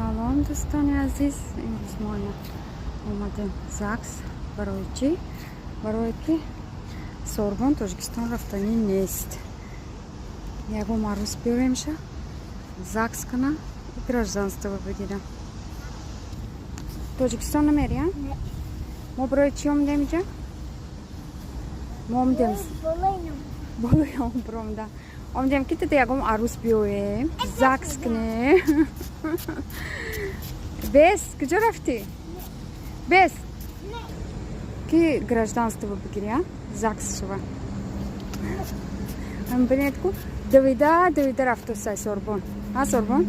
Салом, дӯстони азиз. Имрӯз мо омадем ЗАГС барое ки Сорбон Тоҷикистон рафтанӣ нест. Ягон арӯз биёремша ЗАГС кунам и гражданство бигирам. Тоҷикистон намерия? Мо барои чӣ омадем инҷа? Мо омадем болои омро омадем ки дада ягон арӯз биёрем, ЗАГС кунем. Бес, куҷо рафтӣ? Бес ки гражданство бигирӣ, ЗАГС шува. Бинед ку давида рафтусай Сорбон. Сорбон?